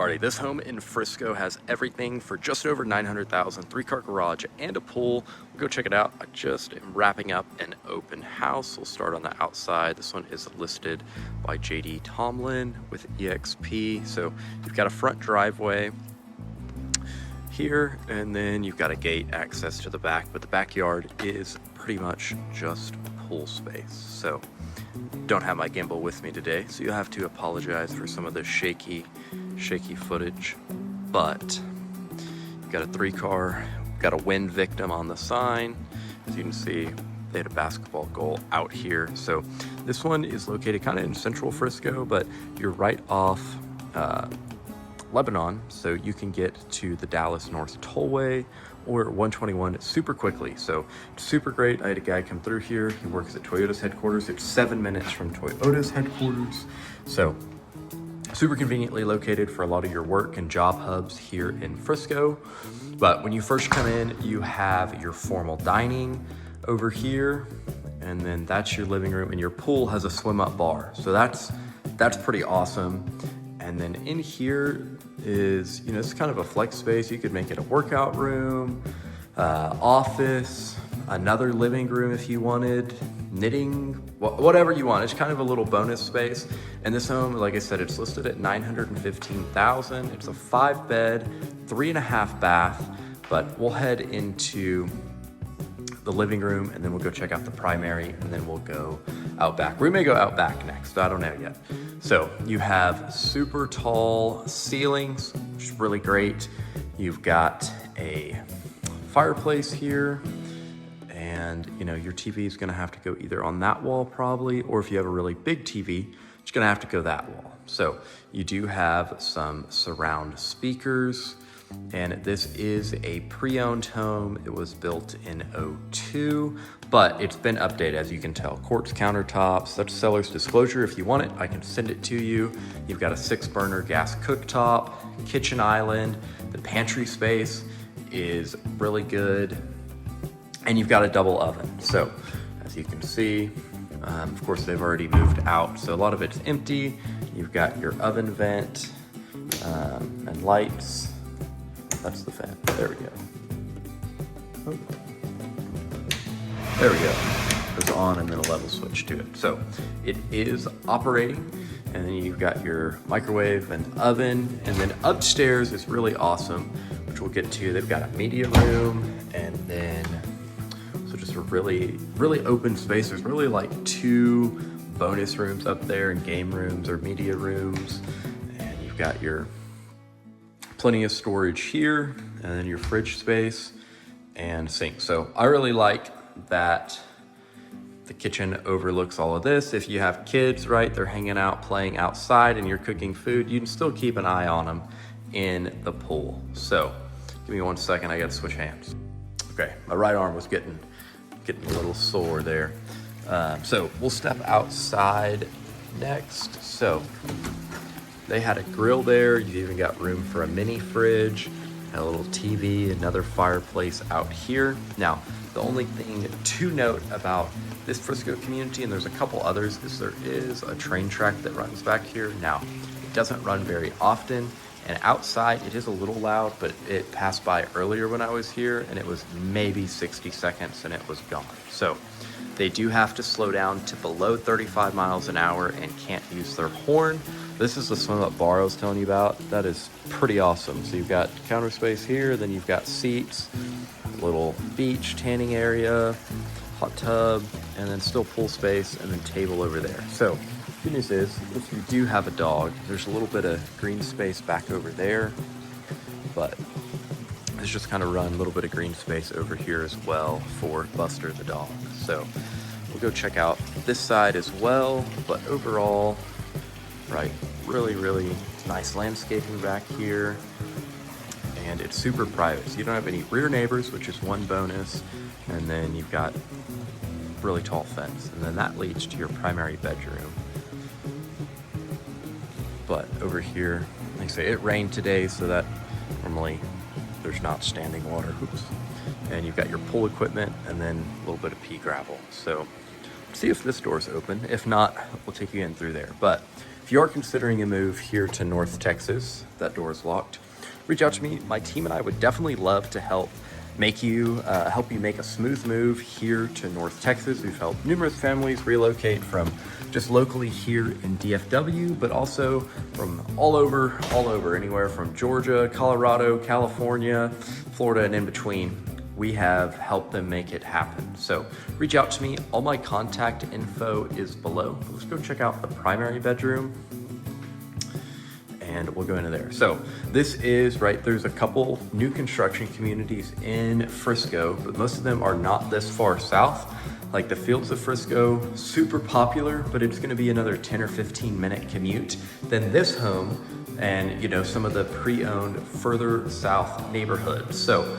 Alrighty, this home in Frisco has everything for just over $900,000, 3-car garage and a pool. We'll go check it out. I just am wrapping up an open house. We'll start on the outside. This one is listed by JD Tomlin with EXP. So you've got a front driveway here, and then you've got a gate access to the back, but the backyard is pretty much just pool space. So don't have my gimbal with me today, so you'll have to apologize for some of the shaky footage. But you've got a 3-car, got a wind victim on the sign. As you can see, they had a basketball goal out here. So this one is located kind of in central Frisco, but you're right off Lebanon, so you can get to the Dallas North Tollway or 121 super quickly. So super great. I had a guy come through here. He works at Toyota's headquarters. It's 7 minutes from Toyota's headquarters. So super conveniently located for a lot of your work and job hubs here in Frisco. But when you first come in, you have your formal dining over here, and then that's your living room, and your pool has a swim up bar. So that's pretty awesome. And then in here is, it's kind of a flex space. You could make it a workout room, office, another living room if you wanted, knitting, whatever you want. It's kind of a little bonus space. And this home, like I said, it's listed at $915,000. It's a 5-bed, 3.5 bath, but we'll head into the living room and then we'll go check out the primary, and then we'll go out back. We may go out back next, I don't know yet. So you have super tall ceilings, which is really great. You've got a fireplace here, and your TV is gonna have to go either on that wall probably, or if you have a really big TV, it's gonna have to go that wall. So you do have some surround speakers, and this is a pre-owned home. It was built in '02, but it's been updated, as you can tell. Quartz countertops, that's seller's disclosure. If you want it, I can send it to you. You've got a 6-burner gas cooktop, kitchen island. The pantry space is really good, and you've got a double oven. So as you can see, of course they've already moved out, so a lot of it's empty. You've got your oven vent and lights. That's the fan. There we go. Oh. There we go. It goes on and then a level switch to it. So it is operating, and then you've got your microwave and oven, and then upstairs is really awesome, which we'll get to. They've got a media room, and then so just a really open space. There's really like 2 bonus rooms up there, and game rooms or media rooms, and you've got your plenty of storage here, and then your fridge space and sink. So I really like that the kitchen overlooks all of this. If you have kids, right, they're hanging out, playing outside, and you're cooking food, you can still keep an eye on them in the pool. So give me 1 second, I gotta switch hands. Okay, my right arm was getting a little sore there. So we'll step outside next. So they had a grill there. You've even got room for a mini fridge, a little TV, another fireplace out here. Now, the only thing to note about this Frisco community, and there's a couple others, is there is a train track that runs back here. Now, it doesn't run very often, and outside it is a little loud, but it passed by earlier when I was here, and it was maybe 60 seconds and it was gone. So they do have to slow down to below 35 miles an hour and can't use their horn. This is the swim up bar I was telling you about. That is pretty awesome. So you've got counter space here, then you've got seats, little beach tanning area, hot tub, and then still pool space, and then table over there. So good news is, if you do have a dog, there's a little bit of green space back over there, but it's just kind of run a little bit of green space over here as well for Buster the dog. So we'll go check out this side as well, but overall, right, really nice landscaping back here, and it's super private, so you don't have any rear neighbors, which is one bonus, and then you've got really tall fence, and then that leads to your primary bedroom. But over here, like I say, it rained today, so that normally there's not standing water. Oops. And you've got your pool equipment, and then a little bit of pea gravel. So see if this door's open. If not, we'll take you in through there. But if you are considering a move here to North Texas, that door is locked, reach out to me. My team and I would definitely love to help you make a smooth move here to North Texas. We've helped numerous families relocate from just locally here in DFW, but also from all over, anywhere from Georgia, Colorado, California, Florida, and in between. We have helped them make it happen. So reach out to me. All my contact info is below. Let's go check out the primary bedroom and we'll go into there. So this is, right, there's a couple new construction communities in Frisco, but most of them are not this far south. Like the Fields of Frisco, super popular, but it's gonna be another 10 or 15 minute commute than this home and, you know, some of the pre-owned further south neighborhoods. So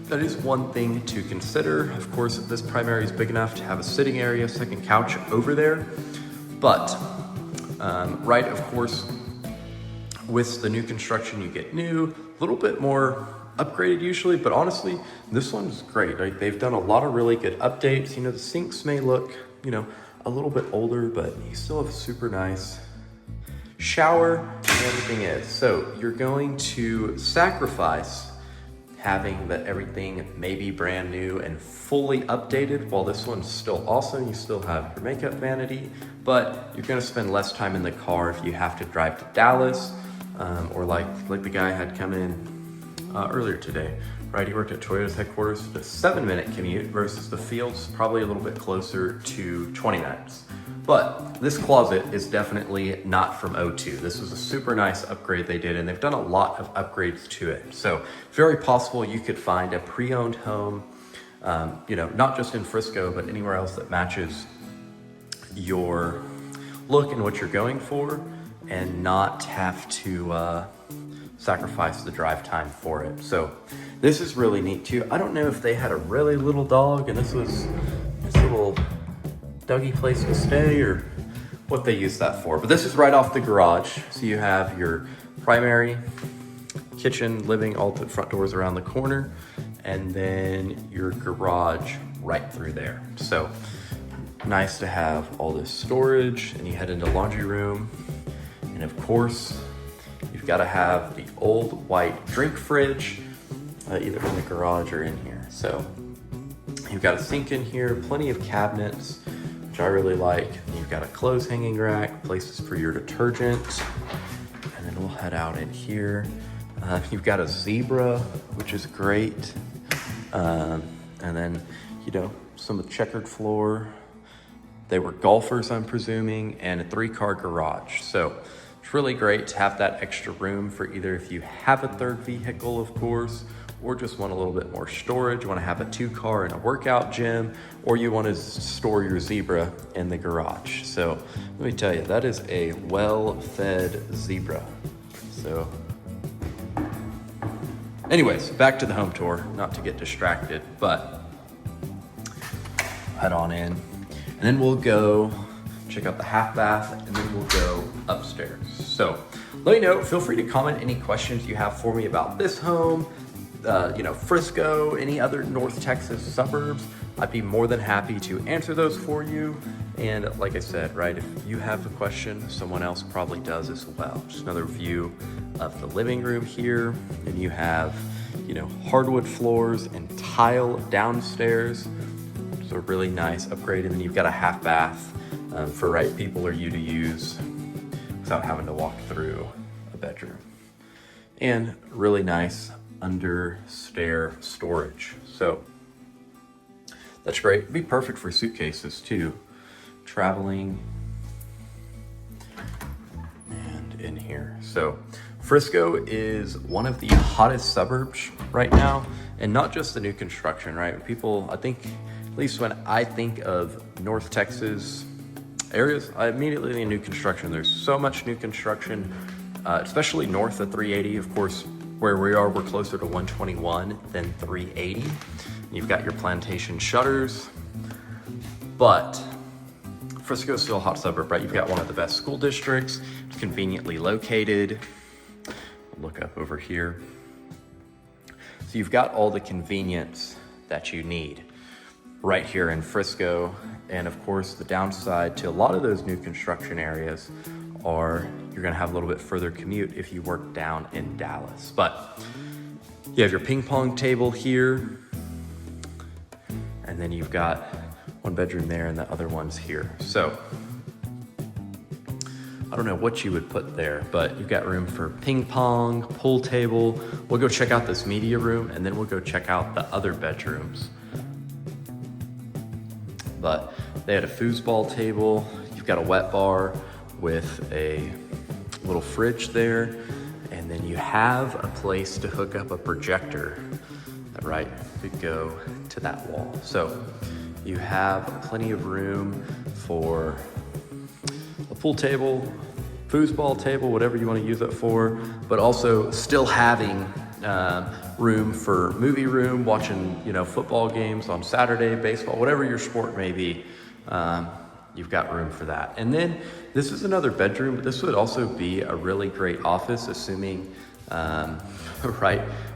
that is one thing to consider. Of course, this primary is big enough to have a sitting area, second couch over there. But, right, of course, with the new construction, you get new, a little bit more upgraded usually, but honestly, this one's great, right? They've done a lot of really good updates. You know, the sinks may look, you know, a little bit older, but you still have a super nice shower and everything is. So you're going to sacrifice having that everything may be brand new and fully updated, while this one's still awesome. You still have your makeup vanity, but you're gonna spend less time in the car if you have to drive to Dallas, or like the guy had come in earlier today, right? He worked at Toyota's headquarters, the 7-minute commute versus the Fields, probably a little bit closer to 20 minutes. But this closet is definitely not from O2. This was a super nice upgrade they did, and they've done a lot of upgrades to it. So very possible you could find a pre-owned home, you know, not just in Frisco, but anywhere else that matches your look and what you're going for, and not have to sacrifice the drive time for it. So this is really neat too. I don't know if they had a really little dog and this was this little doggy place to stay or what they use that for, but this is right off the garage. So you have your primary, kitchen, living, all the front doors around the corner, and then your garage right through there. So nice to have all this storage, and you head into laundry room. And of course, you've got to have the old white drink fridge, either in the garage or in here. So you've got a sink in here, plenty of cabinets, which I really like. And you've got a clothes hanging rack, places for your detergent. And then we'll head out in here. You've got a zebra, which is great. And then, you know, some checkered floor. They were golfers, I'm presuming, and a 3-car garage. So it's really great to have that extra room for either if you have a third vehicle, of course, or just want a little bit more storage, you want to have a 2-car and a workout gym, or you want to store your zebra in the garage. So let me tell you, that is a well-fed zebra. So anyways, back to the home tour, not to get distracted, but head on in. And then we'll go check out the half bath, and then we'll go upstairs. So let me know, feel free to comment any questions you have for me about this home, you know, Frisco, any other North Texas suburbs. I'd be more than happy to answer those for you. And like I said, right, if you have a question, someone else probably does as well. Just another view of the living room here. And you have, you know, hardwood floors and tile downstairs. So a really nice upgrade. And then you've got a half bath for right people or you to use without having to walk through a bedroom. And really nice under stair storage. So that's great. It'd be perfect for suitcases too. Traveling and in here. So Frisco is one of the hottest suburbs right now, and not just the new construction, right? People, I think, at least when I think of North Texas areas, I immediately think of new construction. There's so much new construction, especially north of 380. Of course, where we are, we're closer to 121 than 380. You've got your plantation shutters, but Frisco is still a hot suburb, right? You've got one of the best school districts. It's conveniently located. Look up over here. So you've got all the convenience that you need right here in Frisco. And of course, the downside to a lot of those new construction areas or you're gonna have a little bit further commute if you work down in Dallas. But you have your ping pong table here, and then you've got one bedroom there and the other one's here. So I don't know what you would put there, but you've got room for ping pong, pool table. We'll go check out this media room, and then we'll go check out the other bedrooms. But they had a foosball table. You've got a wet bar with a little fridge there, and then you have a place to hook up a projector that could go to that wall. So you have plenty of room for a pool table, foosball table, whatever you want to use it for, but also still having room for movie room, watching football games on Saturday, baseball, whatever your sport may be. You've got room for that. And then this is another bedroom, but this would also be a really great office, assuming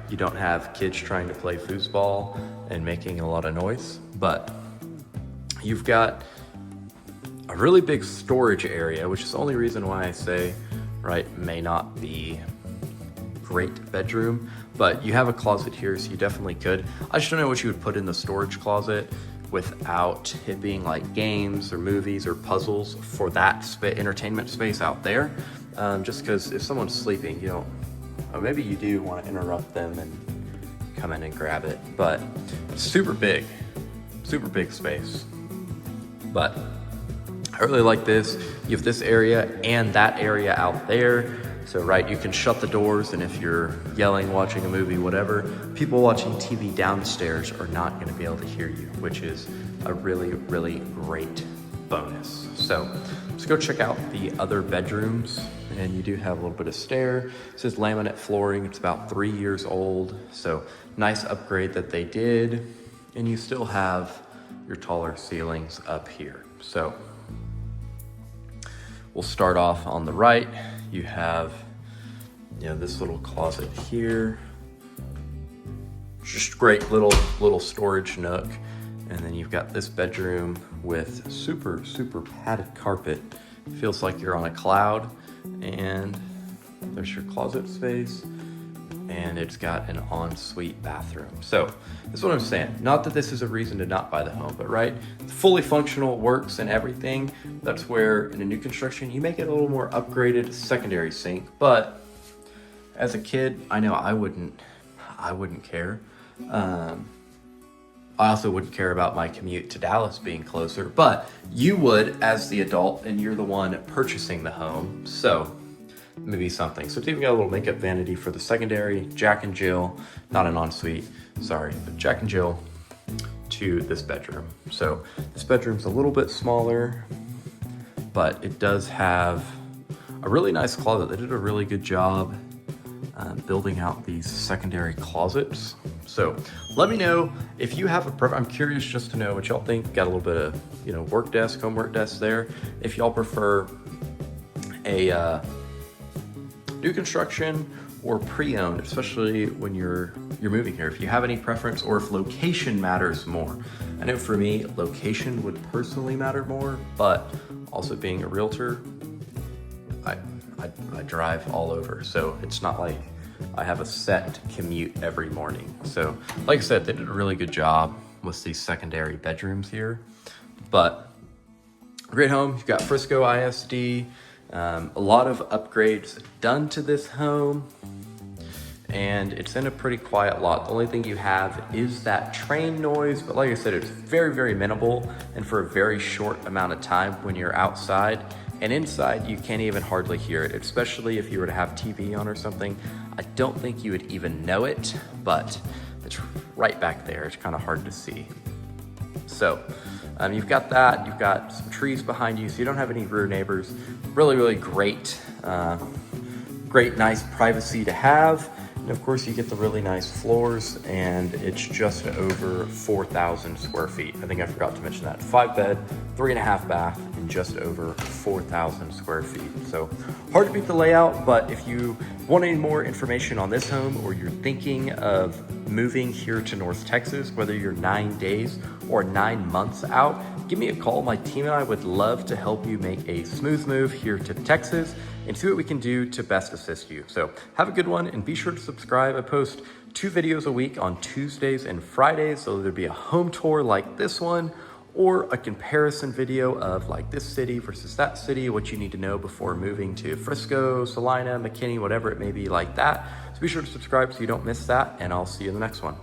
you don't have kids trying to play foosball and making a lot of noise. But you've got a really big storage area, which is the only reason why I say may not be great bedroom, but you have a closet here, so you definitely could. I just don't know what you would put in the storage closet without it being like games or movies or puzzles for that entertainment space out there. Just because if someone's sleeping, maybe you do want to interrupt them and come in and grab it, but it's super big space. But I really like this. You have this area and that area out there. So you can shut the doors, and if you're yelling, watching a movie, whatever, people watching TV downstairs are not gonna be able to hear you, which is a really, really great bonus. So let's go check out the other bedrooms. And you do have a little bit of stair. It says laminate flooring. It's about 3 years old. So nice upgrade that they did. And you still have your taller ceilings up here. So we'll start off on the right. You have this little closet here. Just great little storage nook. And then you've got this bedroom with super padded carpet. Feels like you're on a cloud. And there's your closet space. And it's got an ensuite bathroom. So that's what I'm saying. Not that this is a reason to not buy the home, but fully functional, works and everything. That's where in a new construction, you make it a little more upgraded secondary sink. But as a kid, I know I wouldn't care. I also wouldn't care about my commute to Dallas being closer, but you would as the adult, and you're the one purchasing the home. So maybe something. So it's even got a little makeup vanity for the secondary, Jack and Jill, not an ensuite, sorry, but Jack and Jill to this bedroom. So this bedroom's a little bit smaller, but it does have a really nice closet. They did a really good job building out these secondary closets. So let me know if you have a preference. I'm curious just to know what y'all think. Got a little bit of, work desk, home work desk there. If y'all prefer a new construction or pre-owned, especially when you're moving here. If you have any preference, or if location matters more. I know for me, location would personally matter more, but also being a realtor, I drive all over. So it's not like I have a set commute every morning. So like I said, they did a really good job with these secondary bedrooms here. But great home. You've got Frisco ISD. A lot of upgrades done to this home, and it's in a pretty quiet lot. The only thing you have is that train noise, but like I said, it's very, very minimal, and for a very short amount of time when you're outside. And inside, you can't even hardly hear it, especially if you were to have TV on or something. I don't think you would even know it, but it's right back there. It's kind of hard to see. So you've got that, you've got some trees behind you, so you don't have any rear neighbors. Really, really great, nice privacy to have. And of course you get the really nice floors, and it's just over 4,000 square feet. I think I forgot to mention that. 5 bed, 3.5 bath, and just over 4,000 square feet. So hard to beat the layout, but if you want any more information on this home, or you're thinking of moving here to North Texas, whether you're 9 days or 9 months out, give me a call. My team and I would love to help you make a smooth move here to Texas and see what we can do to best assist you. So have a good one and be sure to subscribe. I post 2 videos a week on Tuesdays and Fridays. So there'll be a home tour like this one, or a comparison video of like this city versus that city, what you need to know before moving to Frisco, Salina, McKinney, whatever it may be like that. So be sure to subscribe so you don't miss that, and I'll see you in the next one.